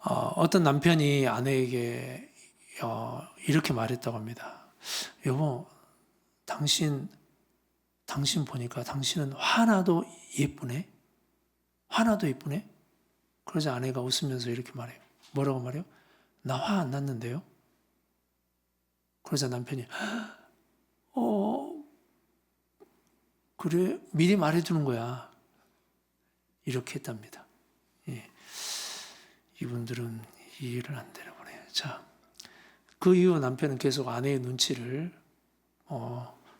어떤 남편이 아내에게 이렇게 말했다고 합니다. 여보, 당신 보니까 당신은 화나도 예쁘네? 화나도 예쁘네? 그러자 아내가 웃으면서 이렇게 말해요. 뭐라고 말해요? 나 화 안 났는데요? 그러자 남편이 그래, 미리 말해주는 거야. 이렇게 했답니다. 예. 이분들은 이해를 안 되나 보네요. 자, 그 이후 남편은 계속 아내의 눈치를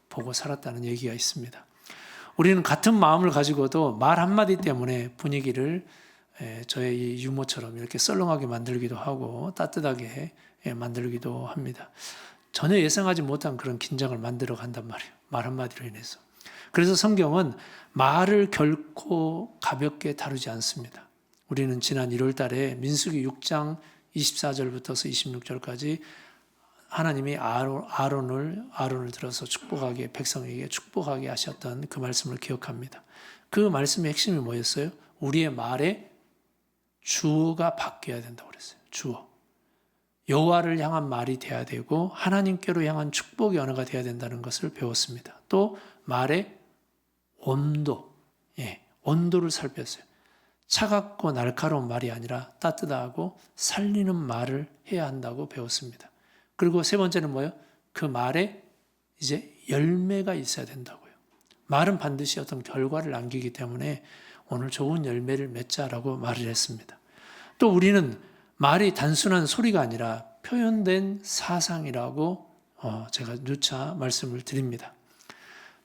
보고 살았다는 얘기가 있습니다. 우리는 같은 마음을 가지고도 말 한마디 때문에 분위기를 저의 이 유머처럼 이렇게 썰렁하게 만들기도 하고 따뜻하게 만들기도 합니다. 전혀 예상하지 못한 그런 긴장을 만들어 간단 말이에요. 말 한마디로 인해서. 그래서 성경은 말을 결코 가볍게 다루지 않습니다. 우리는 지난 1월 달에 민수기 6장 24절부터서 26절까지 하나님이 아론을 들어서 축복하게, 백성에게 축복하게 하셨던 그 말씀을 기억합니다. 그 말씀의 핵심이 뭐였어요? 우리의 말에 주어가 바뀌어야 된다고 그랬어요. 주어. 여호와를 향한 말이 돼야 되고 하나님께로 향한 축복의 언어가 돼야 된다는 것을 배웠습니다. 또 말의 온도, 온도를 살폈어요. 차갑고 날카로운 말이 아니라 따뜻하고 살리는 말을 해야 한다고 배웠습니다. 그리고 세 번째는 뭐예요? 그 말에 이제 열매가 있어야 된다고요. 말은 반드시 어떤 결과를 남기기 때문에 오늘 좋은 열매를 맺자라고 말을 했습니다. 또 우리는 말이 단순한 소리가 아니라 표현된 사상이라고 제가 누차 말씀을 드립니다.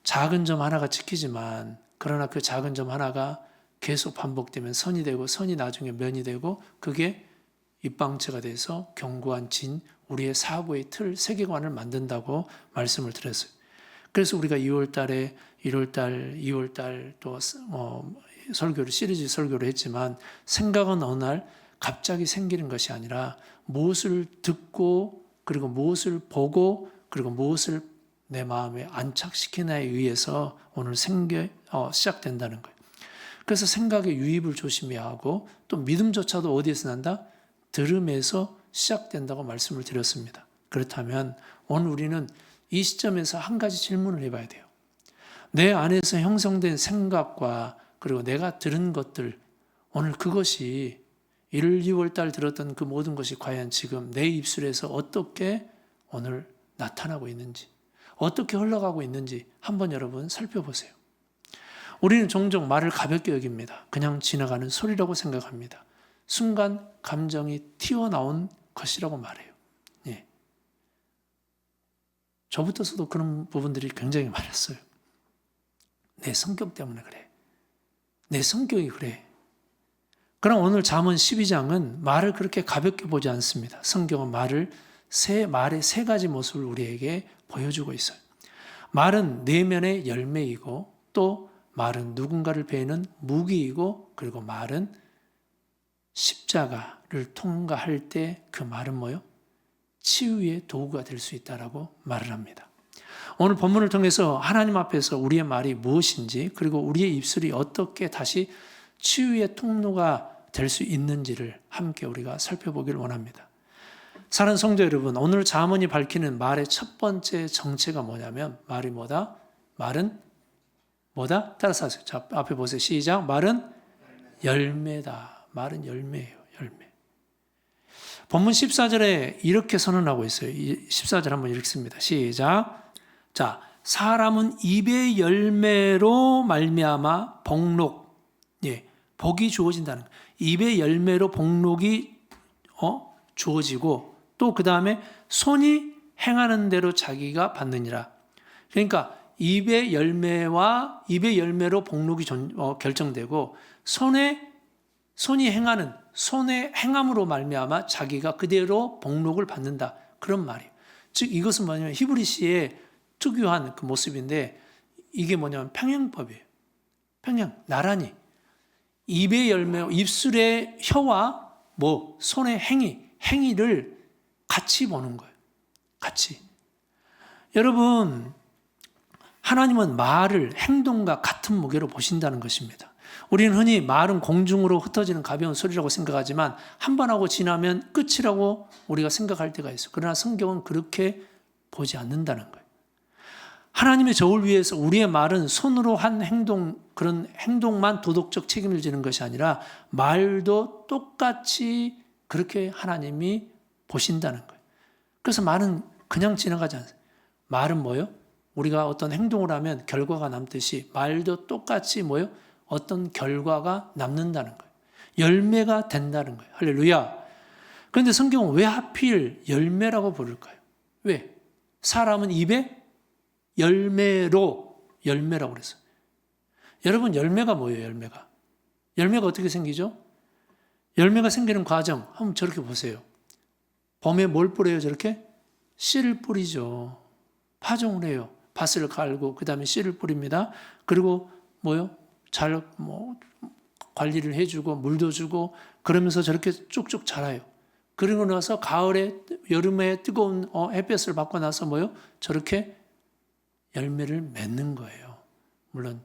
작은 점 하나가 찍히지만 그러나 그 작은 점 하나가 계속 반복되면 선이 되고 선이 나중에 면이 되고 그게 입방체가 돼서 견고한 진, 우리의 사고의 틀, 세계관을 만든다고 말씀을 드렸어요. 그래서 우리가 2월달에 1월달, 2월달 또 설교를 시리즈 설교를 했지만 생각은 어느 날 갑자기 생기는 것이 아니라 무엇을 듣고 그리고 무엇을 보고 그리고 무엇을 내 마음에 안착시키나에 의해서 오늘 시작된다는 거예요. 그래서 생각의 유입을 조심해야 하고 또 믿음조차도 어디에서 난다? 들음에서 시작된다고 말씀을 드렸습니다. 그렇다면 오늘 우리는 이 시점에서 한 가지 질문을 해봐야 돼요. 내 안에서 형성된 생각과 그리고 내가 들은 것들 오늘 그것이 1월, 2월달 들었던 그 모든 것이 과연 지금 내 입술에서 어떻게 오늘 나타나고 있는지 어떻게 흘러가고 있는지 한번 여러분 살펴보세요. 우리는 종종 말을 가볍게 여깁니다. 그냥 지나가는 소리라고 생각합니다. 순간 감정이 튀어나온 것이라고 말해요. 예. 저부터서도 그런 부분들이 굉장히 많았어요. 내 성격 때문에 그래. 내 성격이 그래. 그럼 오늘 잠언 12장은 말을 그렇게 가볍게 보지 않습니다. 성경은 말의 세 가지 모습을 우리에게 보여주고 있어요. 말은 내면의 열매이고 또 말은 누군가를 베는 무기이고 그리고 말은 십자가를 통과할 때 그 말은 뭐요? 치유의 도구가 될 수 있다라고 말을 합니다. 오늘 본문을 통해서 하나님 앞에서 우리의 말이 무엇인지 그리고 우리의 입술이 어떻게 다시 치유의 통로가 될 수 있는지를 함께 우리가 살펴보기를 원합니다. 사랑하는 성도 여러분, 오늘 잠언이 밝히는 말의 첫 번째 정체가 뭐냐면 말이 뭐다? 말은 뭐다? 따라서 하세요. 자, 앞에 보세요. 시작. 말은 열매다. 말은 열매예요. 열매. 본문 14절에 이렇게 선언하고 있어요. 14절 한번 읽습니다. 시작. 자, 사람은 입의 열매로 말미암아 복록, 복이 주어진다는 거예요. 입의 열매로 복록이 주어지고 또 그 다음에 손이 행하는 대로 자기가 받느니라. 그러니까 입의 열매로 복록이 결정되고 손이 행하는 손의 행함으로 말미암아 자기가 그대로 복록을 받는다. 그런 말이에요. 즉 이것은 뭐냐면 히브리시의 특유한 그 모습인데 이게 뭐냐면 평행법이에요. 평행, 나란히. 입의 열매, 입술의 혀와 손의 행위를 같이 보는 거예요. 같이. 여러분, 하나님은 말을 행동과 같은 무게로 보신다는 것입니다. 우리는 흔히 말은 공중으로 흩어지는 가벼운 소리라고 생각하지만 한 번 하고 지나면 끝이라고 우리가 생각할 때가 있어요. 그러나 성경은 그렇게 보지 않는다는 거예요. 하나님의 저울 위에서 우리의 말은 손으로 한 행동, 그런 행동만 도덕적 책임을 지는 것이 아니라 말도 똑같이 그렇게 하나님이 보신다는 거예요. 그래서 말은 그냥 지나가지 않아요. 말은 뭐예요? 우리가 어떤 행동을 하면 결과가 남듯이 말도 똑같이 뭐예요? 어떤 결과가 남는다는 거예요. 열매가 된다는 거예요. 할렐루야. 그런데 성경은 왜 하필 열매라고 부를까요? 왜? 사람은 입에 열매라고 그랬어요. 여러분, 열매가 뭐예요? 열매가 어떻게 생기죠? 열매가 생기는 과정 한번 저렇게 보세요. 봄에 뭘 뿌려요? 저렇게? 씨를 뿌리죠. 파종을 해요. 밭을 갈고 그 다음에 씨를 뿌립니다. 그리고 뭐요? 잘 관리를 해주고 물도 주고 그러면서 저렇게 쭉쭉 자라요. 그러고 나서 가을에 여름에 뜨거운 햇볕을 받고 나서 뭐요? 저렇게 열매를 맺는 거예요. 물론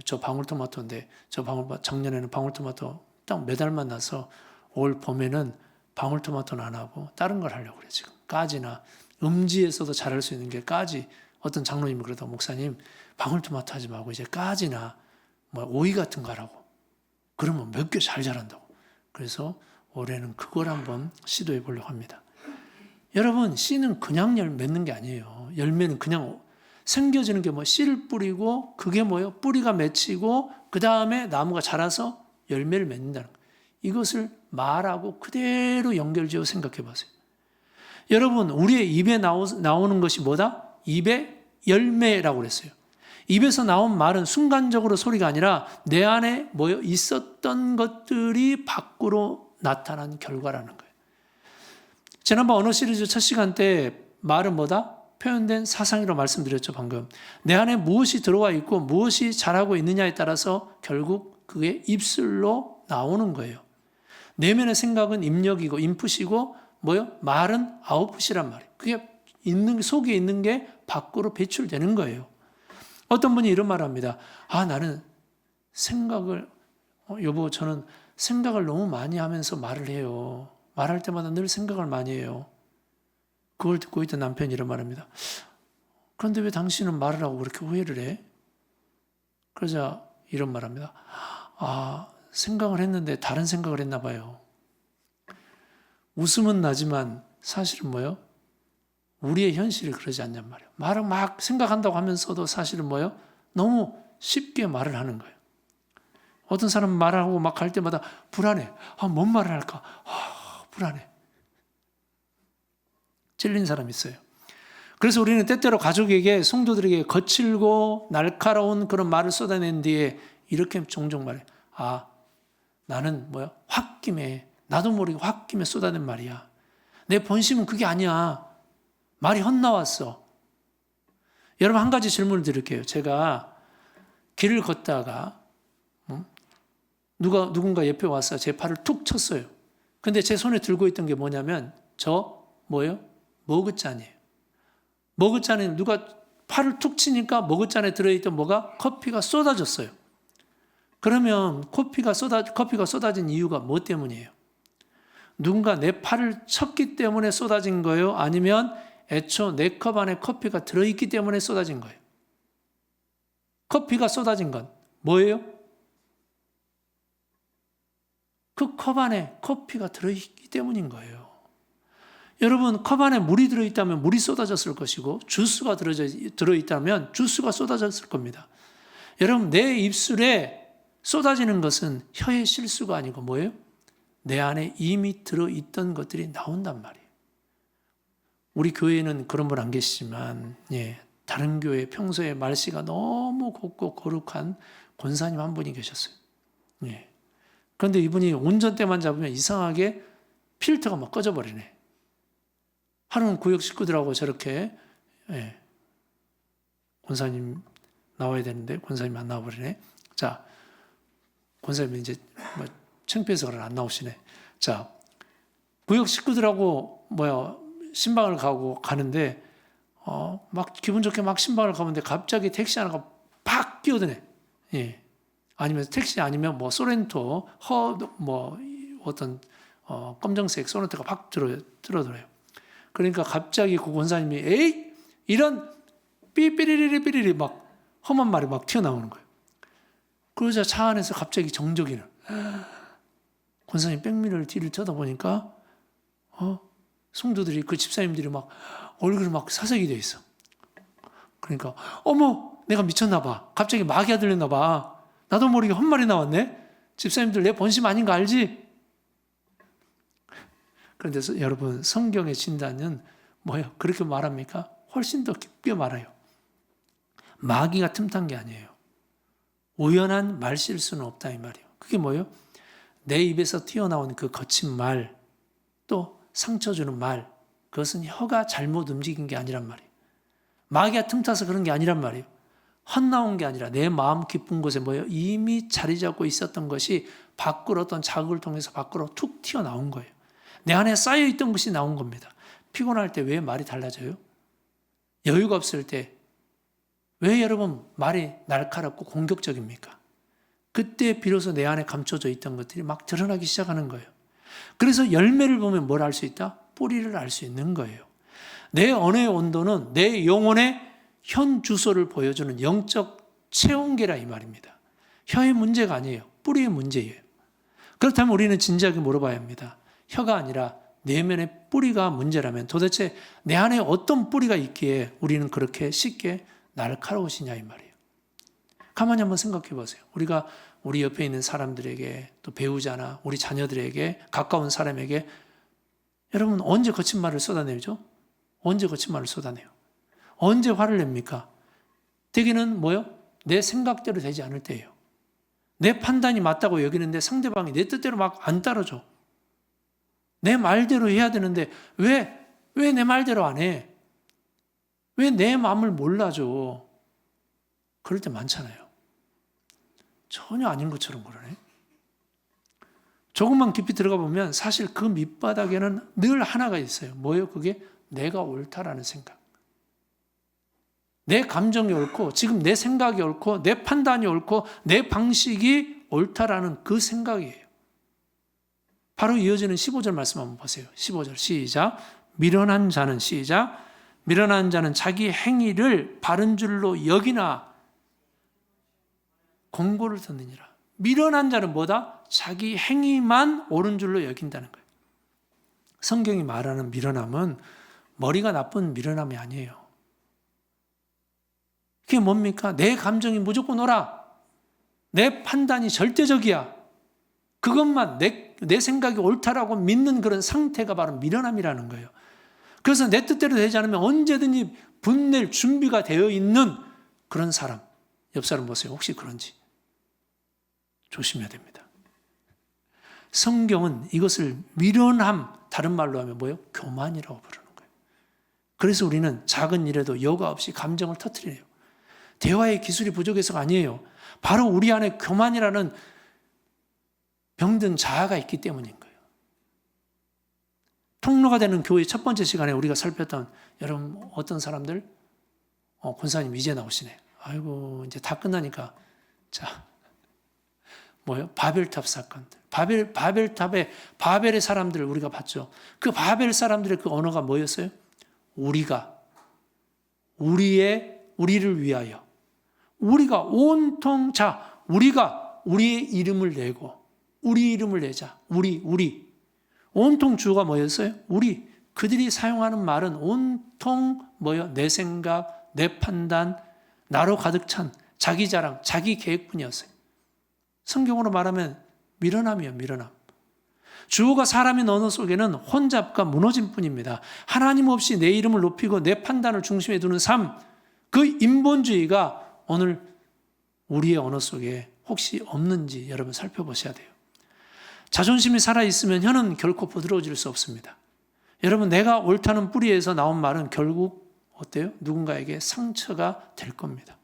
저 방울토마토인데 작년에는 방울토마토 딱 매달만 나서 올 봄에는 방울토마토는 안 하고 다른 걸 하려고 그래요. 지금 가지나 음지에서도 자랄 수 있는 게 가지. 어떤 장로님이 그러다 목사님 방울토마토 하지 말고 이제 가지나 오이 같은 거 하라고. 그러면 몇 개 잘 자란다고. 그래서 올해는 그걸 한번 시도해 보려고 합니다. 여러분, 씨는 그냥 맺는 게 아니에요. 열매는 그냥 생겨지는 게 씨를 뿌리고 그게 뭐예요? 뿌리가 맺히고 그 다음에 나무가 자라서 열매를 맺는다는 거예요. 이것을 말하고 그대로 연결지어 생각해 보세요. 여러분, 우리의 입에 나오는 것이 뭐다? 입에 열매라고 그랬어요. 입에서 나온 말은 순간적으로 소리가 아니라 내 안에 있었던 것들이 밖으로 나타난 결과라는 거예요. 지난번 언어 시리즈 첫 시간 때 말은 뭐다? 표현된 사상이라고 말씀드렸죠, 방금. 내 안에 무엇이 들어와 있고 무엇이 자라고 있느냐에 따라서 결국 그게 입술로 나오는 거예요. 내면의 생각은 입력이고 인풋이고 말은 아웃풋이란 말이에요. 그게 속에 있는 게 밖으로 배출되는 거예요. 어떤 분이 이런 말을 합니다. 나는 여보, 저는 생각을 너무 많이 하면서 말을 해요. 말할 때마다 늘 생각을 많이 해요. 그걸 듣고 있던 남편이 이런 말합니다. 그런데 왜 당신은 말을 하고 그렇게 후회를 해? 그러자 이런 말합니다. 생각을 했는데 다른 생각을 했나 봐요. 웃음은 나지만 사실은 우리의 현실이 그러지 않냔 말이에요. 말을 막 생각한다고 하면서도 사실은 너무 쉽게 말을 하는 거예요. 어떤 사람은 말하고 막 갈 때마다 불안해. 뭔 말을 할까? 불안해. 찔린 사람이 있어요. 그래서 우리는 때때로 가족에게, 성도들에게 거칠고 날카로운 그런 말을 쏟아낸 뒤에 이렇게 종종 말해. 나는 홧김에, 나도 모르게 홧김에 쏟아낸 말이야. 내 본심은 그게 아니야. 말이 헛나왔어. 여러분, 한 가지 질문을 드릴게요. 제가 길을 걷다가 누군가 옆에 와서 제 팔을 툭 쳤어요. 근데 제 손에 들고 있던 게 뭐냐면 머그잔이에요. 머그잔에 누가 팔을 툭 치니까 머그잔에 들어있던 커피가 쏟아졌어요. 그러면 커피가 쏟아진 이유가 뭐 때문이에요? 누군가 내 팔을 쳤기 때문에 쏟아진 거예요? 아니면 애초 내 컵 안에 커피가 들어있기 때문에 쏟아진 거예요? 커피가 쏟아진 건 뭐예요? 그 컵 안에 커피가 들어있기 때문인 거예요. 여러분, 컵 안에 물이 들어있다면 물이 쏟아졌을 것이고 주스가 들어있다면 주스가 쏟아졌을 겁니다. 여러분, 내 입술에 쏟아지는 것은 혀의 실수가 아니고 뭐예요? 내 안에 이미 들어있던 것들이 나온단 말이에요. 우리 교회에는 그런 분 안 계시지만 다른 교회 평소에 말씨가 너무 곱고 거룩한 권사님 한 분이 계셨어요. 그런데 이분이 운전대만 잡으면 이상하게 필터가 막 꺼져버리네. 하루는 구역 식구들하고 저렇게 권사님 나와야 되는데 권사님이 안 나와버리네. 자, 권사님이 이제 창피해서 안 나오시네. 자, 구역 식구들하고 신방을 가는데 막 기분 좋게 막 신방을 가는데 갑자기 택시 하나가 팍 끼어드네. 아니면 택시 아니면 뭐 소렌토 뭐 어떤 검정색 소렌토가 막 들어들어요. 그러니까 갑자기 그 권사님이 에이 이런 삐삐리리리삐리리 막 험한 말이 막 튀어나오는 거예요. 그러자 차 안에서 갑자기 정적이는 권사님 백미러를 뒤를 쳐다보니까 성도들이 그 집사님들이 막 얼굴이 막 사색이 돼 있어. 그러니까 어머 내가 미쳤나 봐. 갑자기 마귀가 들렸나 봐. 나도 모르게 헛말이 나왔네. 집사님들 내 본심 아닌 거 알지? 그런데 여러분 성경의 진단은 뭐예요? 그렇게 말합니까? 훨씬 더 깊게 말해요. 마귀가 틈탄 게 아니에요. 우연한 말실수는 없다 이 말이에요. 그게 뭐예요? 내 입에서 튀어나온 그 거친 말, 또 상처 주는 말, 그것은 혀가 잘못 움직인 게 아니란 말이에요. 마귀가 틈타서 그런 게 아니란 말이에요. 헛나온 게 아니라 내 마음 깊은 곳에 뭐예요? 이미 자리 잡고 있었던 것이 밖으로 어떤 자극을 통해서 밖으로 툭 튀어나온 거예요. 내 안에 쌓여있던 것이 나온 겁니다. 피곤할 때 왜 말이 달라져요? 여유가 없을 때 왜 여러분 말이 날카롭고 공격적입니까? 그때 비로소 내 안에 감춰져 있던 것들이 막 드러나기 시작하는 거예요. 그래서 열매를 보면 뭘 알 수 있다? 뿌리를 알 수 있는 거예요. 내 언어의 온도는 내 영혼의 현 주소를 보여주는 영적 체온계라 이 말입니다. 혀의 문제가 아니에요. 뿌리의 문제예요. 그렇다면 우리는 진지하게 물어봐야 합니다. 혀가 아니라 내면의 뿌리가 문제라면 도대체 내 안에 어떤 뿌리가 있기에 우리는 그렇게 쉽게 날카로우시냐 이 말이에요. 가만히 한번 생각해 보세요. 우리가 우리 옆에 있는 사람들에게 또 배우자나 우리 자녀들에게 가까운 사람에게 여러분 언제 거친 말을 쏟아내죠? 언제 거친 말을 쏟아내요? 언제 화를 냅니까? 대개는 뭐요? 내 생각대로 되지 않을 때예요. 내 판단이 맞다고 여기는데 상대방이 내 뜻대로 막 안 따라줘. 내 말대로 해야 되는데 왜 내 말대로 안 해? 왜 내 마음을 몰라줘? 그럴 때 많잖아요. 전혀 아닌 것처럼 그러네. 조금만 깊이 들어가 보면 사실 그 밑바닥에는 늘 하나가 있어요. 뭐예요? 그게 내가 옳다라는 생각. 내 감정이 옳고 지금 내 생각이 옳고 내 판단이 옳고 내 방식이 옳다라는 그 생각이에요. 바로 이어지는 15절 말씀 한번 보세요. 15절 시작. 미련한 자는 시작. 미련한 자는 자기 행위를 바른 줄로 여기나 공고를 듣느니라. 미련한 자는 뭐다? 자기 행위만 옳은 줄로 여긴다는 거예요. 성경이 말하는 미련함은 머리가 나쁜 미련함이 아니에요. 그게 뭡니까? 내 감정이 무조건 옳아. 내 판단이 절대적이야. 그것만 내 생각이 옳다라고 믿는 그런 상태가 바로 미련함이라는 거예요. 그래서 내 뜻대로 되지 않으면 언제든지 분낼 준비가 되어 있는 그런 사람. 옆 사람 보세요. 혹시 그런지. 조심해야 됩니다. 성경은 이것을 미련함, 다른 말로 하면 뭐예요? 교만이라고 부르는 거예요. 그래서 우리는 작은 일에도 여과 없이 감정을 터뜨리네요. 대화의 기술이 부족해서가 아니에요. 바로 우리 안에 교만이라는 병든 자아가 있기 때문인 거예요. 통로가 되는 교회 첫 번째 시간에 우리가 살폈던 여러분 어떤 사람들? 권사님 이제 나오시네. 아이고 이제 다 끝나니까 자 뭐예요? 바벨탑 사건들. 바벨탑에 바벨의 사람들을 우리가 봤죠. 그 바벨 사람들의 그 언어가 뭐였어요? 우리를 위하여. 우리가 온통 우리가 우리의 이름을 내고 우리 이름을 내자. 우리. 온통 주어가 뭐였어요? 우리. 그들이 사용하는 말은 온통 뭐예요? 내 생각, 내 판단, 나로 가득 찬 자기 자랑, 자기 계획뿐이었어요. 성경으로 말하면 미련함이에요. 미련함. 주어가 사람의 언어 속에는 혼잡과 무너짐 뿐입니다. 하나님 없이 내 이름을 높이고 내 판단을 중심에 두는 삶, 그 인본주의가 오늘 우리의 언어 속에 혹시 없는지 여러분 살펴보셔야 돼요. 자존심이 살아있으면 혀는 결코 부드러워질 수 없습니다. 여러분 내가 옳다는 뿌리에서 나온 말은 결국 어때요? 누군가에게 상처가 될 겁니다.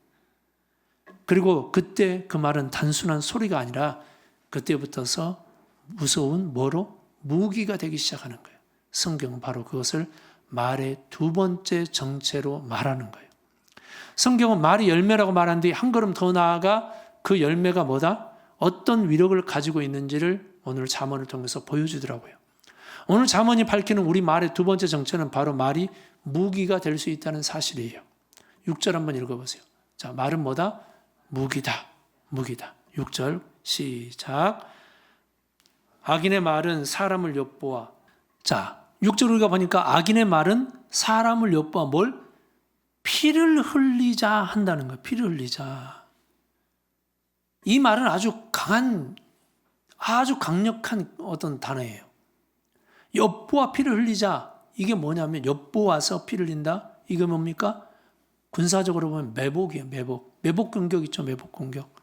그리고 그때 그 말은 단순한 소리가 아니라 그때부터서 무서운 무기가 되기 시작하는 거예요. 성경은 바로 그것을 말의 두 번째 정체로 말하는 거예요. 성경은 말이 열매라고 말한 뒤 한 걸음 더 나아가 그 열매가 뭐다? 어떤 위력을 가지고 있는지를 오늘 잠언을 통해서 보여주더라고요. 오늘 잠언이 밝히는 우리 말의 두 번째 정체는 바로 말이 무기가 될 수 있다는 사실이에요. 6절 한번 읽어보세요. 자, 말은 뭐다? 무기다. 무기다. 6절 시작. 악인의 말은 사람을 엿보아. 자, 6절 우리가 보니까 악인의 말은 사람을 엿보아 뭘? 피를 흘리자 한다는 거예요. 피를 흘리자. 이 말은 아주 강력한 어떤 단어예요. 엿보아 피를 흘리자. 이게 뭐냐면 엿보아서 피를 흘린다. 이게 뭡니까? 군사적으로 보면 매복이에요. 매복 공격 있죠. 매복 공격.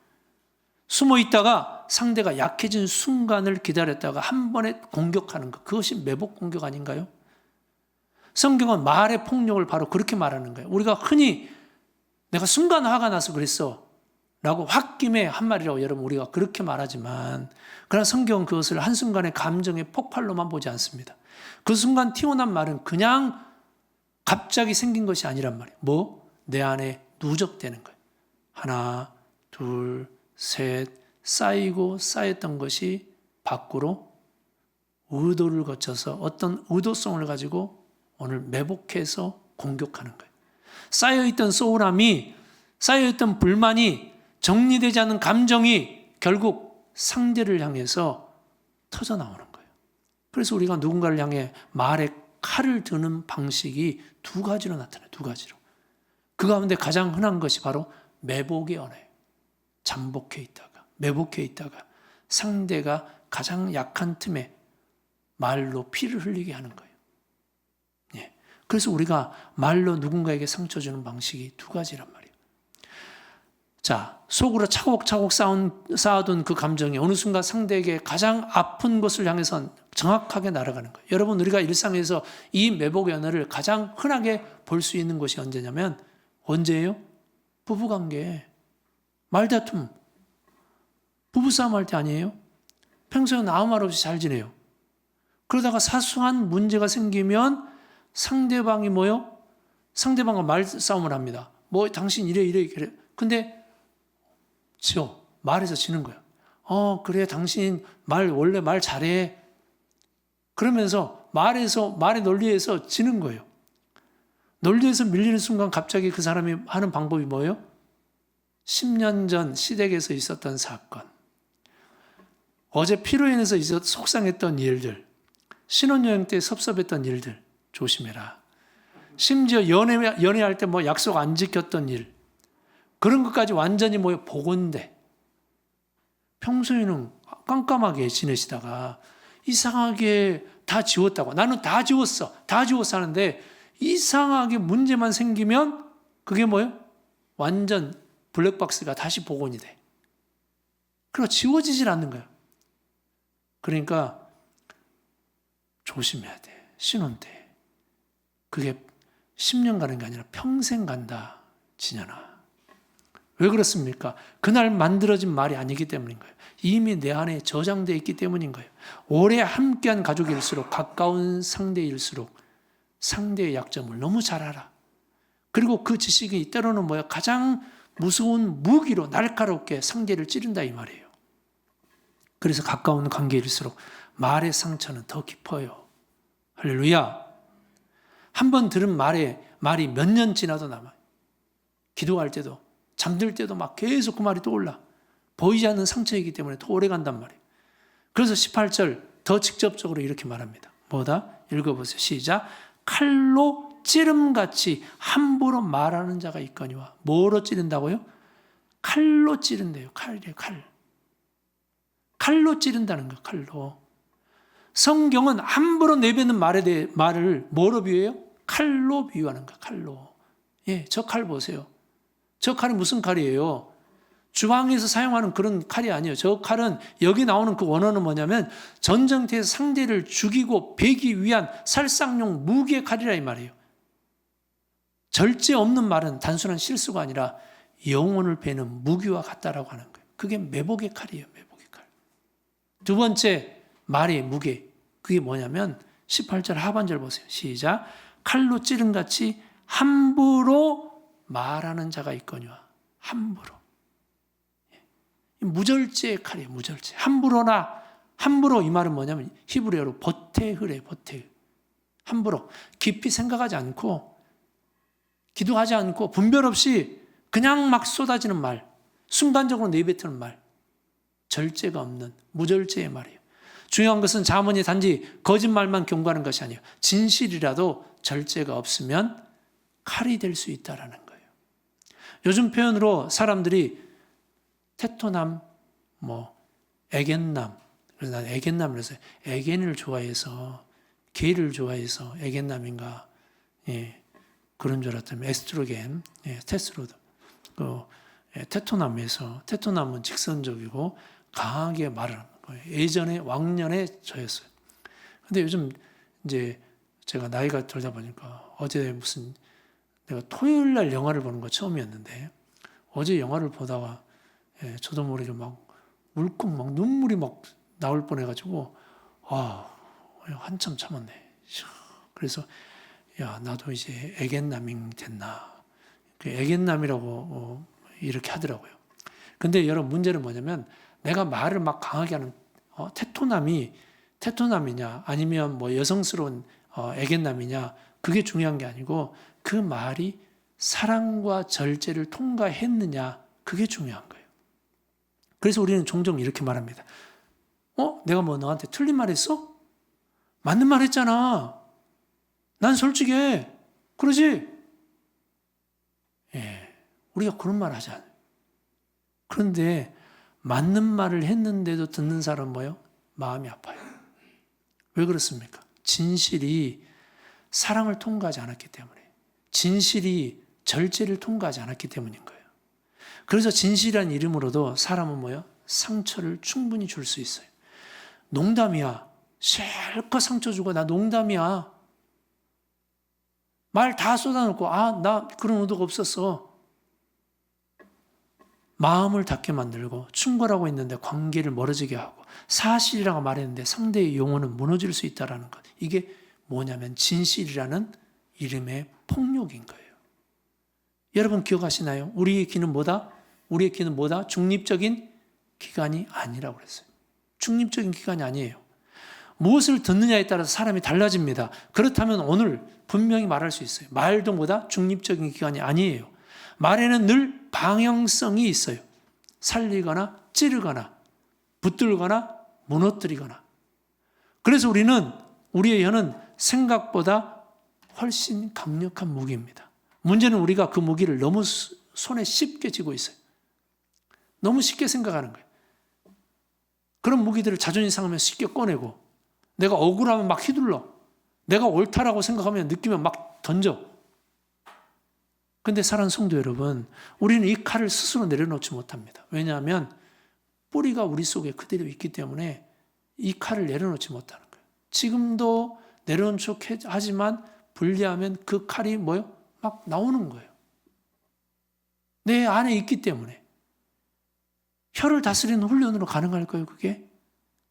숨어 있다가 상대가 약해진 순간을 기다렸다가 한 번에 공격하는 것. 그것이 매복 공격 아닌가요? 성경은 말의 폭력을 바로 그렇게 말하는 거예요. 우리가 흔히 내가 순간 화가 나서 그랬어 라고 홧김에 한 말이라고 여러분 우리가 그렇게 말하지만, 그러나 성경은 그것을 한순간의 감정의 폭발로만 보지 않습니다. 그 순간 튀어나온 말은 그냥 갑자기 생긴 것이 아니란 말이에요. 뭐? 내 안에 누적되는 거예요. 하나, 둘, 셋, 쌓이고 쌓였던 것이 밖으로 의도를 거쳐서 어떤 의도성을 가지고 오늘 매복해서 공격하는 거예요. 쌓여있던 소홀함이, 쌓여있던 불만이, 정리되지 않은 감정이 결국 상대를 향해서 터져나오는 거예요. 그래서 우리가 누군가를 향해 말에 칼을 드는 방식이 두 가지로 나타나요. 두 가지로. 그 가운데 가장 흔한 것이 바로 매복의 언어예요. 잠복해 있다가, 매복해 있다가 상대가 가장 약한 틈에 말로 피를 흘리게 하는 거예요. 예. 그래서 우리가 말로 누군가에게 상처 주는 방식이 두 가지란 말이에요. 자, 속으로 차곡차곡 쌓아둔 그 감정이 어느 순간 상대에게 가장 아픈 것을 향해서 정확하게 날아가는 거예요. 여러분, 우리가 일상에서 이 매복의 언어를 가장 흔하게 볼 수 있는 것이 언제냐면, 언제예요? 부부관계, 말다툼, 부부싸움 할 때 아니에요? 평소에는 아무 말 없이 잘 지내요. 그러다가 사소한 문제가 생기면 상대방이 뭐요? 상대방과 말싸움을 합니다. 뭐 당신 이래 그래. 근데 말해서 지는 거예요. 그래 당신 원래 말 잘해. 그러면서 말의 논리에서 지는 거예요. 논리에서 밀리는 순간 갑자기 그 사람이 하는 방법이 뭐예요? 10년 전 시댁에서 있었던 사건, 어제 피로 인해서 속상했던 일들, 신혼여행 때 섭섭했던 일들 조심해라. 심지어 연애할 때 뭐 약속 안 지켰던 일, 그런 것까지 완전히 복원돼. 평소에는 깜깜하게 지내시다가 이상하게 다 지웠다고. 나는 다 지웠어 하는데 이상하게 문제만 생기면 그게 뭐예요? 완전 블랙박스가 다시 복원이 돼. 그리고 지워지질 않는 거예요. 그러니까 조심해야 돼. 신혼 때. 그게 10년 가는 게 아니라 평생 간다. 지년아. 왜 그렇습니까? 그날 만들어진 말이 아니기 때문인 거예요. 이미 내 안에 저장되어 있기 때문인 거예요. 오래 함께한 가족일수록, 가까운 상대일수록 상대의 약점을 너무 잘 알아. 그리고 그 지식이 때로는 가장 무서운 무기로 날카롭게 상대를 찌른다 이 말이에요. 그래서 가까운 관계일수록 말의 상처는 더 깊어요. 할렐루야. 한번 들은 말이 몇 년 지나도 남아요. 기도할 때도, 잠들 때도 막 계속 그 말이 떠올라. 보이지 않는 상처이기 때문에 더 오래 간단 말이에요. 그래서 18절 더 직접적으로 이렇게 말합니다. 뭐다? 읽어보세요. 시작. 칼로 찌름같이 함부로 말하는 자가 있거니와. 뭐로 찌른다고요? 칼로 찌른대요. 칼이래요. 칼로 찌른다는 거예요. 칼로. 성경은 함부로 내뱉는 말을 뭐로 비유해요? 칼로 비유하는 거예요. 칼로. 예, 저 칼 보세요. 저 칼이 무슨 칼이에요? 주방에서 사용하는 그런 칼이 아니에요. 저 칼은 여기 나오는 그 원어는 뭐냐면 전쟁터에서 상대를 죽이고 베기 위한 살상용 무기의 칼이라 이 말이에요. 절제 없는 말은 단순한 실수가 아니라 영혼을 베는 무기와 같다라고 하는 거예요. 그게 매복의 칼이에요. 매복의 칼. 두 번째 말의 무게. 그게 뭐냐면 18절 하반절 보세요. 시작. 칼로 찌른같이 함부로 말하는 자가 있거니와. 함부로. 무절제의 칼이에요. 무절제. 함부로 이 말은 뭐냐면 히브리어로 버테흐래. 버테흐. 함부로 깊이 생각하지 않고 기도하지 않고 분별 없이 그냥 막 쏟아지는 말, 순간적으로 내뱉는 말, 절제가 없는 무절제의 말이에요. 중요한 것은 잠언이 단지 거짓말만 경고하는 것이 아니에요. 진실이라도 절제가 없으면 칼이 될 수 있다라는 거예요. 요즘 표현으로 사람들이 테토남, 애견남, 그래서 난 애견남을 해서 애견을 좋아해서 개를 좋아해서 애견남인가, 그런 줄 알았다면 에스트로겐, 테스로드, 테토남에서 테토남은 직선적이고 강하게 말하는 거예요. 예전에 왕년에 저였어요. 근데 요즘 이제 제가 나이가 들다 보니까 어제 내가 토요일 날 영화를 보는 거 처음이었는데 어제 영화를 보다가 저도 모르게 막 울컥 막 눈물이 막 나올 뻔해가지고 한참 참았네. 그래서 야 나도 이제 애견남이 됐나. 애견남이라고 이렇게 하더라고요. 근데 여러분 문제는 뭐냐면 내가 말을 막 강하게 하는 테토남이냐 아니면 여성스러운 애견남이냐 그게 중요한 게 아니고 그 말이 사랑과 절제를 통과했느냐 그게 중요한 거예요. 그래서 우리는 종종 이렇게 말합니다. 내가 너한테 틀린 말 했어? 맞는 말 했잖아. 난 솔직해. 그러지? 우리가 그런 말 하지 않아요. 그런데 맞는 말을 했는데도 듣는 사람은 뭐예요? 마음이 아파요. 왜 그렇습니까? 진실이 사랑을 통과하지 않았기 때문에. 진실이 절제를 통과하지 않았기 때문인 거예요. 그래서 진실이라는 이름으로도 사람은 뭐예요? 상처를 충분히 줄 수 있어요. 농담이야. 실컷 상처 주고 나 농담이야. 말 다 쏟아놓고 나 그런 의도가 없었어. 마음을 닫게 만들고 충고하고 있는데 관계를 멀어지게 하고 사실이라고 말했는데 상대의 영혼은 무너질 수 있다는 것. 이게 뭐냐면 진실이라는 이름의 폭력인 거예요. 여러분 기억하시나요? 우리의 귀는 뭐다? 우리의 귀는 뭐다? 중립적인 기관이 아니라고 그랬어요. 중립적인 기관이 아니에요. 무엇을 듣느냐에 따라서 사람이 달라집니다. 그렇다면 오늘 분명히 말할 수 있어요. 말도 뭐다? 중립적인 기관이 아니에요. 말에는 늘 방향성이 있어요. 살리거나 찌르거나 붙들거나 무너뜨리거나. 그래서 우리의 혀는 생각보다 훨씬 강력한 무기입니다. 문제는 우리가 그 무기를 너무 손에 쉽게 쥐고 있어요. 너무 쉽게 생각하는 거예요. 그런 무기들을 자존심 상하면 쉽게 꺼내고 내가 억울하면 막 휘둘러. 내가 옳다라고 생각하면 느끼면 막 던져. 근데 사랑하는 성도 여러분, 우리는 이 칼을 스스로 내려놓지 못합니다. 왜냐하면 뿌리가 우리 속에 그대로 있기 때문에 이 칼을 내려놓지 못하는 거예요. 지금도 내려놓은 척 하지만 분리하면 그 칼이 막 나오는 거예요. 내 안에 있기 때문에. 혀를 다스리는 훈련으로 가능할까요, 그게?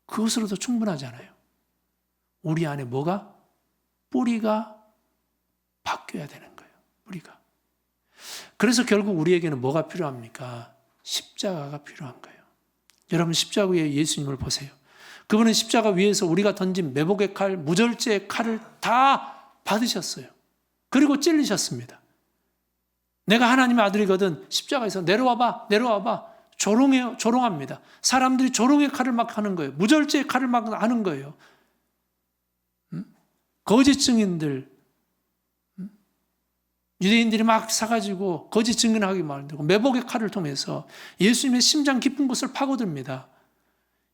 그것으로도 충분하잖아요. 우리 안에 뿌리가 바뀌어야 되는 거예요. 뿌리가. 그래서 결국 우리에게는 뭐가 필요합니까? 십자가가 필요한 거예요. 여러분 십자가 위에 예수님을 보세요. 그분은 십자가 위에서 우리가 던진 매복의 칼, 무절제의 칼을 다 받으셨어요. 그리고 찔리셨습니다. 내가 하나님의 아들이거든 십자가에서 내려와봐. 조롱합니다. 사람들이 조롱의 칼을 막 하는 거예요. 무절제의 칼을 막 하는 거예요. 거짓 증인들, 유대인들이 막 사가지고 거짓 증인하게 만들고 매복의 칼을 통해서 예수님의 심장 깊은 곳을 파고듭니다.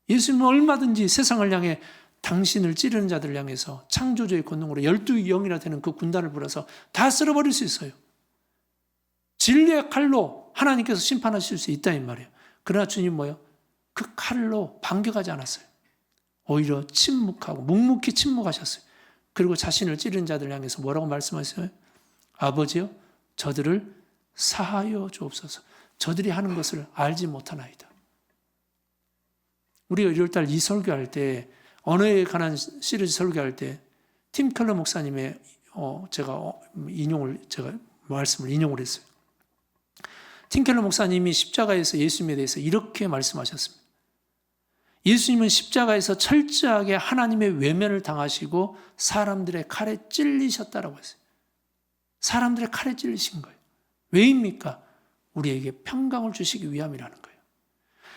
예수님은 얼마든지 세상을 향해 당신을 찌르는 자들을 향해서 창조주의 권능으로 12영이나 되는 그 군단을 불어서 다 쓸어버릴 수 있어요. 진리의 칼로 하나님께서 심판하실 수 있다 이 말이에요. 그러나 주님 그 칼로 반격하지 않았어요. 오히려 침묵하고 묵묵히 침묵하셨어요. 그리고 자신을 찌르는 자들 향해서 뭐라고 말씀하셨어요? 아버지요, 저들을 사하여 주옵소서. 저들이 하는 것을 알지 못하나이다. 우리가 1월달 이 설교할 때 언어에 관한 시리즈 설교할 때 팀 켈러 목사님의 제가 말씀을 인용을 했어요. 팀켈러 목사님이 십자가에서 예수님에 대해서 이렇게 말씀하셨습니다. 예수님은 십자가에서 철저하게 하나님의 외면을 당하시고 사람들의 칼에 찔리셨다라고 했어요. 사람들의 칼에 찔리신 거예요. 왜입니까? 우리에게 평강을 주시기 위함이라는 거예요.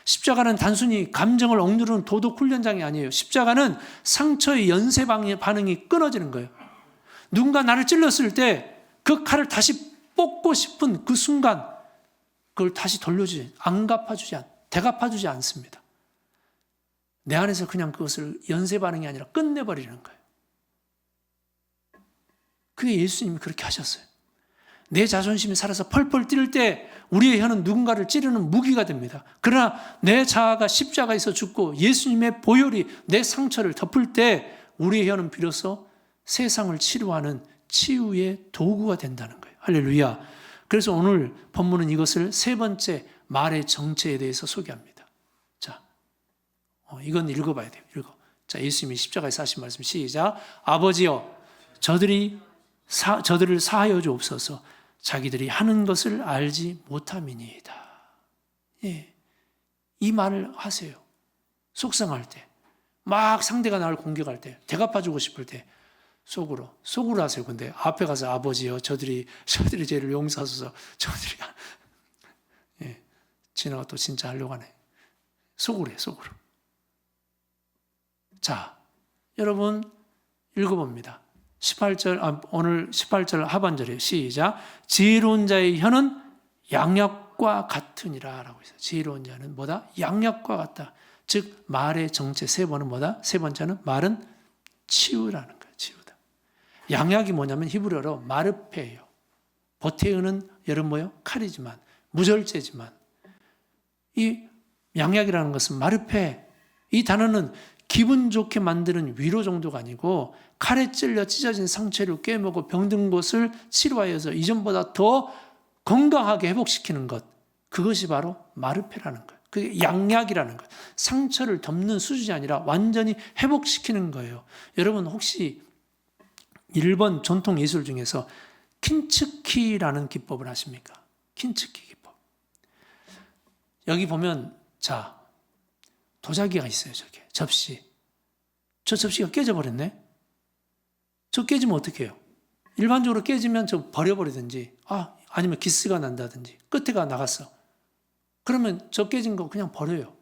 십자가는 단순히 감정을 억누르는 도덕 훈련장이 아니에요. 십자가는 상처의 연쇄 반응이 끊어지는 거예요. 누군가 나를 찔렀을 때 그 칼을 다시 뽑고 싶은 그 순간 그걸 다시 대갚아주지 않습니다. 내 안에서 그냥 그것을 연쇄 반응이 아니라 끝내버리는 거예요. 그게 예수님이 그렇게 하셨어요. 내 자존심이 살아서 펄펄 뛸 때 우리의 혀는 누군가를 찌르는 무기가 됩니다. 그러나 내 자아가 십자가에서 죽고 예수님의 보혈이 내 상처를 덮을 때 우리의 혀는 비로소 세상을 치료하는 치유의 도구가 된다는 거예요. 할렐루야. 그래서 오늘 본문은 이것을 세 번째 말의 정체에 대해서 소개합니다. 자, 이건 읽어봐야 돼요. 자, 예수님이 십자가에서 하신 말씀 시작. 아버지여, 저들을 사하여 주옵소서. 자기들이 하는 것을 알지 못함이니이다. 예, 이 말을 하세요. 속상할 때, 막 상대가 나를 공격할 때, 대갚아주고 싶을 때 속으로 하세요. 근데 앞에 가서 아버지여, 저들이 죄를 용서하소서. 저들이 예, 진아가 또 진짜 하려고 하네. 속으로 해, 속으로. 자, 여러분 읽어봅니다. 18절, 오늘 18절 하반절이에요. 시작. 지혜로운 자의 혀는 양약과 같으니라 라고 있어요. 지혜로운 자는 뭐다? 양약과 같다. 즉 말의 정체 세 번은 뭐다? 세 번째는 말은 치유라는 거예요. 치유다. 양약이 뭐냐면 히브리어로 마르페예요. 버테으는 여러분 뭐예요? 칼이지만 무절제지만 이 양약이라는 것은 마르페, 이 단어는 기분 좋게 만드는 위로 정도가 아니고 칼에 찔려 찢어진 상처를 꿰매고 병든 곳을 치료하여서 이전보다 더 건강하게 회복시키는 것, 그것이 바로 마르페라는 거예요. 그게 양약이라는 거예요. 상처를 덮는 수준이 아니라 완전히 회복시키는 거예요. 여러분 혹시 일본 전통 예술 중에서 킨츠키라는 기법을 아십니까? 킨츠키 기법. 여기 보면 자, 도자기가 있어요. 저게 접시. 저 접시가 깨져버렸네. 저 깨지면 어떻게 해요? 일반적으로 깨지면 저 버려버리든지 아니면 기스가 난다든지 끝에가 나갔어. 그러면 저 깨진 거 그냥 버려요.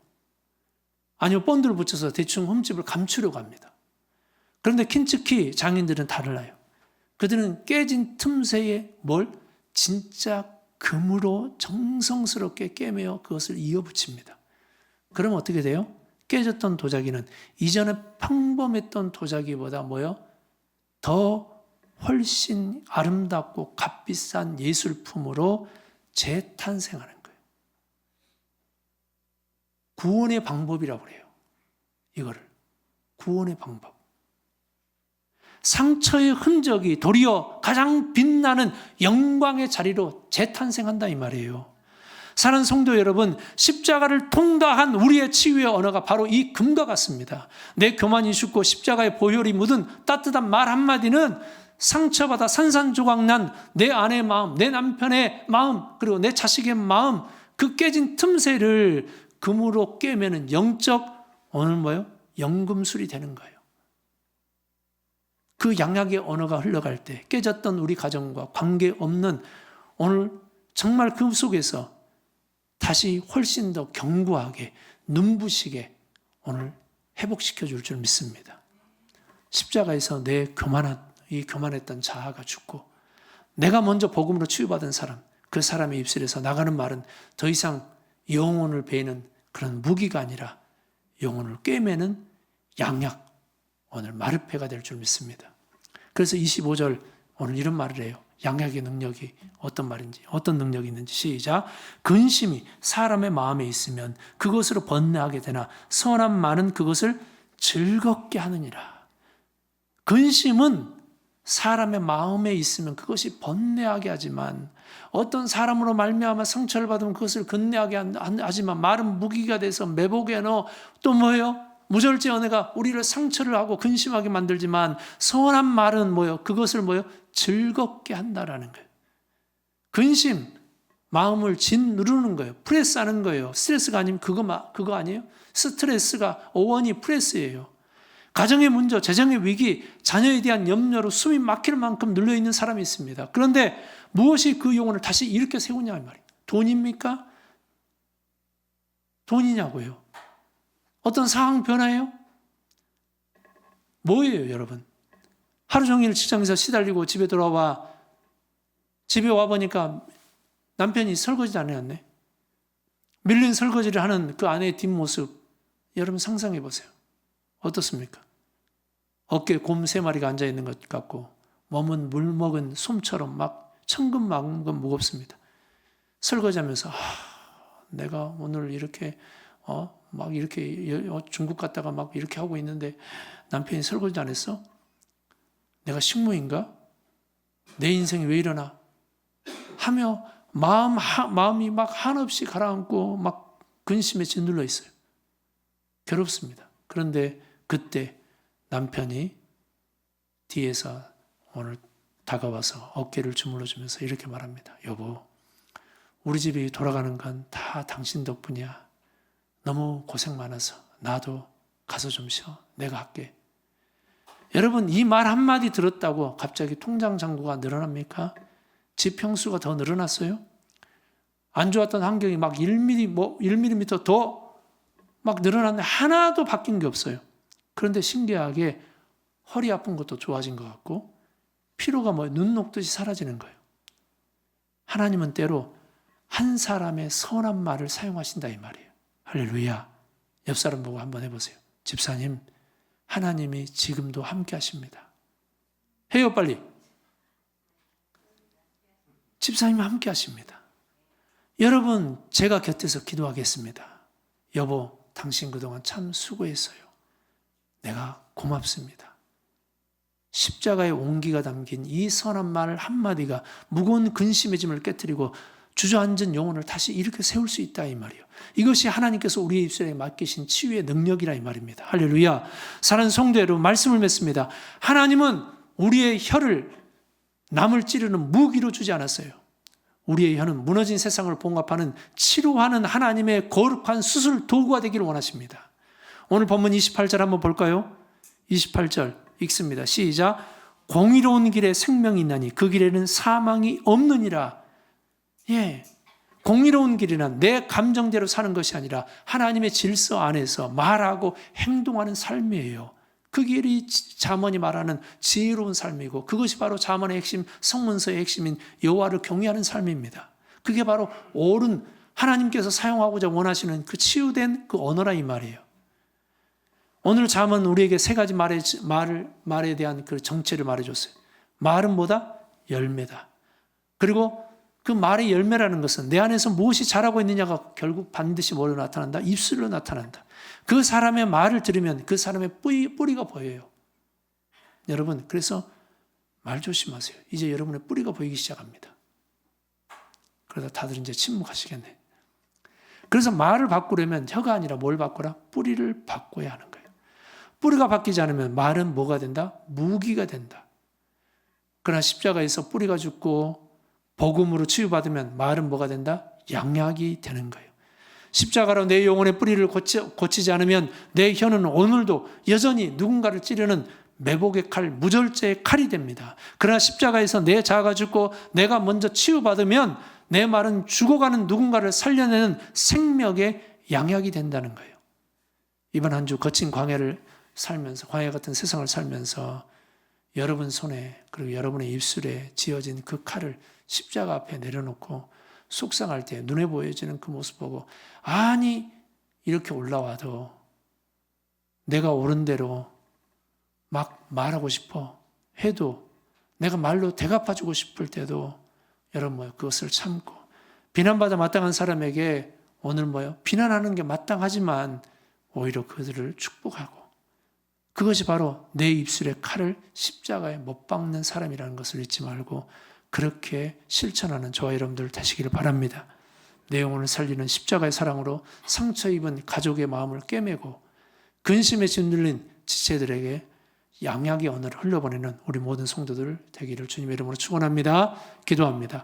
아니면 본드를 붙여서 대충 흠집을 감추려고 합니다. 그런데 킨츠키 장인들은 달라요. 그들은 깨진 틈새에 뭘? 진짜 금으로 정성스럽게 꿰매어 그것을 이어붙입니다. 그러면 어떻게 돼요? 깨졌던 도자기는 이전에 평범했던 도자기보다 뭐요? 더 훨씬 아름답고 값비싼 예술품으로 재탄생하는 거예요. 구원의 방법이라고 그래요. 이거를. 구원의 방법. 상처의 흔적이 도리어 가장 빛나는 영광의 자리로 재탄생한다 이 말이에요. 사랑하는 성도 여러분, 십자가를 통과한 우리의 치유의 언어가 바로 이 금과 같습니다. 내 교만이 죽고 십자가의 보혈이 묻은 따뜻한 말 한마디는 상처받아 산산조각난 내 아내의 마음, 내 남편의 마음, 그리고 내 자식의 마음, 그 깨진 틈새를 금으로 꿰매는 영적 오늘 뭐예요? 연금술이 되는 거예요. 그 양약의 언어가 흘러갈 때 깨졌던 우리 가정과 관계없는 오늘 정말 그 속에서 다시 훨씬 더 견고하게 눈부시게 오늘 회복시켜 줄 줄 믿습니다. 십자가에서 내 교만했던 자아가 죽고 내가 먼저 복음으로 치유받은 사람, 그 사람의 입술에서 나가는 말은 더 이상 영혼을 베이는 그런 무기가 아니라 영혼을 꿰매는 양약, 오늘 마르페가 될 줄 믿습니다. 그래서 25절 오늘 이런 말을 해요. 양약의 능력이 어떤 말인지, 어떤 능력이 있는지 시작. 근심이 사람의 마음에 있으면 그것으로 번뇌하게 되나 선한 말은 그것을 즐겁게 하느니라. 근심은 사람의 마음에 있으면 그것이 번뇌하게 하지만 어떤 사람으로 말미암아 상처를 받으면 그것을 근뇌하게 하지만 말은 무기가 돼서 매복에 넣어 또 뭐예요? 무절제 언어가 우리를 상처를 하고 근심하게 만들지만 선한 말은 뭐예요? 그것을 뭐예요? 즐겁게 한다라는 거예요. 근심, 마음을 짓누르는 거예요. 프레스하는 거예요. 스트레스가 아니면 그거 아니에요? 스트레스가 어원이 프레스예요. 가정의 문제, 재정의 위기, 자녀에 대한 염려로 숨이 막힐 만큼 눌려있는 사람이 있습니다. 그런데 무엇이 그 영혼을 다시 일으켜 세우냐 이 말이에요. 돈입니까? 돈이냐고요. 어떤 상황 변화예요? 뭐예요, 여러분? 하루 종일 직장에서 시달리고 집에 돌아와, 집에 와보니까 남편이 설거지 안 해왔네. 밀린 설거지를 하는 그 아내의 뒷모습, 여러분 상상해 보세요. 어떻습니까? 어깨에 곰 3마리가 앉아있는 것 같고 몸은 물먹은 솜처럼 막 천근만근 무겁습니다. 설거지하면서 내가 오늘 이렇게 막 이렇게 중국 갔다가 막 이렇게 하고 있는데 남편이 설거지 안 했어? 내가 식모인가? 내 인생이 왜 이러나? 하며 마음이 막 한없이 가라앉고 막 근심에 짓눌러 있어요. 괴롭습니다. 그런데 그때 남편이 뒤에서 오늘 다가와서 어깨를 주물러주면서 이렇게 말합니다. 여보, 우리 집이 돌아가는 건 다 당신 덕분이야. 너무 고생 많아서 나도 가서 좀 쉬어. 내가 할게. 여러분, 이 말 한마디 들었다고 갑자기 통장 잔고가 늘어납니까? 집 평수가 더 늘어났어요? 안 좋았던 환경이 막 1mm 더 막 늘어났는데 하나도 바뀐 게 없어요. 그런데 신기하게 허리 아픈 것도 좋아진 것 같고 피로가 눈 녹듯이 사라지는 거예요. 하나님은 때로 한 사람의 선한 말을 사용하신다 이 말이에요. 할렐루야. 옆 사람 보고 한번 해보세요. 집사님, 하나님이 지금도 함께 하십니다. 해요 빨리. 집사님이 함께 하십니다. 여러분, 제가 곁에서 기도하겠습니다. 여보, 당신 그동안 참 수고했어요. 내가 고맙습니다. 십자가의 온기가 담긴 이 선한 말 한마디가 무거운 근심의 짐을 깨트리고 주저앉은 영혼을 다시 일으켜 세울 수 있다 이 말이에요. 이것이 하나님께서 우리의 입술에 맡기신 치유의 능력이라 이 말입니다. 할렐루야. 사랑하는 성도 여러분, 말씀을 맺습니다. 하나님은 우리의 혀를 남을 찌르는 무기로 주지 않았어요. 우리의 혀는 무너진 세상을 봉합하는 치료하는 하나님의 거룩한 수술 도구가 되기를 원하십니다. 오늘 본문 28절 한번 볼까요? 28절 읽습니다. 시작. 공의로운 길에 생명이 있나니 그 길에는 사망이 없느니라. 예, 공의로운 길이란 내 감정대로 사는 것이 아니라 하나님의 질서 안에서 말하고 행동하는 삶이에요. 그 길이 잠언이 말하는 지혜로운 삶이고 그것이 바로 잠언의 핵심, 성문서의 핵심인 여호와를 경외하는 삶입니다. 그게 바로 옳은 하나님께서 사용하고자 원하시는 그 치유된 그 언어라 이 말이에요. 오늘 잠언 우리에게 3가지 말에 대한 그 정체를 말해줬어요. 말은 뭐다? 열매다. 그리고 그 말의 열매라는 것은 내 안에서 무엇이 자라고 있느냐가 결국 반드시 뭐로 나타난다? 입술로 나타난다. 그 사람의 말을 들으면 그 사람의 뿌리가 보여요. 여러분, 그래서 말 조심하세요. 이제 여러분의 뿌리가 보이기 시작합니다. 그러다 다들 이제 침묵하시겠네. 그래서 말을 바꾸려면 혀가 아니라 뭘 바꾸라? 뿌리를 바꿔야 하는 거예요. 뿌리가 바뀌지 않으면 말은 뭐가 된다? 무기가 된다. 그러나 십자가에서 뿌리가 죽고 복음으로 치유받으면 말은 뭐가 된다? 양약이 되는 거예요. 십자가로 내 영혼의 뿌리를 고치지 않으면 내 혀는 오늘도 여전히 누군가를 찌르는 매복의 칼, 무절제의 칼이 됩니다. 그러나 십자가에서 내 자아가 죽고 내가 먼저 치유받으면 내 말은 죽어가는 누군가를 살려내는 생명의 양약이 된다는 거예요. 이번 한 주 거친 광야를 살면서, 광야 같은 세상을 살면서 여러분 손에 그리고 여러분의 입술에 쥐어진 그 칼을 십자가 앞에 내려놓고 속상할 때 눈에 보여지는 그 모습 보고 아니 이렇게 올라와도 내가 옳은 대로 막 말하고 싶어 해도 내가 말로 대갚아주고 싶을 때도 여러분 그것을 참고 비난받아 마땅한 사람에게 오늘 비난하는 게 마땅하지만 오히려 그들을 축복하고 그것이 바로 내 입술의 칼을 십자가에 못 박는 사람이라는 것을 잊지 말고 그렇게 실천하는 저와 여러분들 되시기를 바랍니다. 내 영혼을 살리는 십자가의 사랑으로 상처 입은 가족의 마음을 꿰매고 근심에 짓눌린 지체들에게 양약의 언어를 흘려보내는 우리 모든 성도들 되기를 주님의 이름으로 축원합니다. 기도합니다.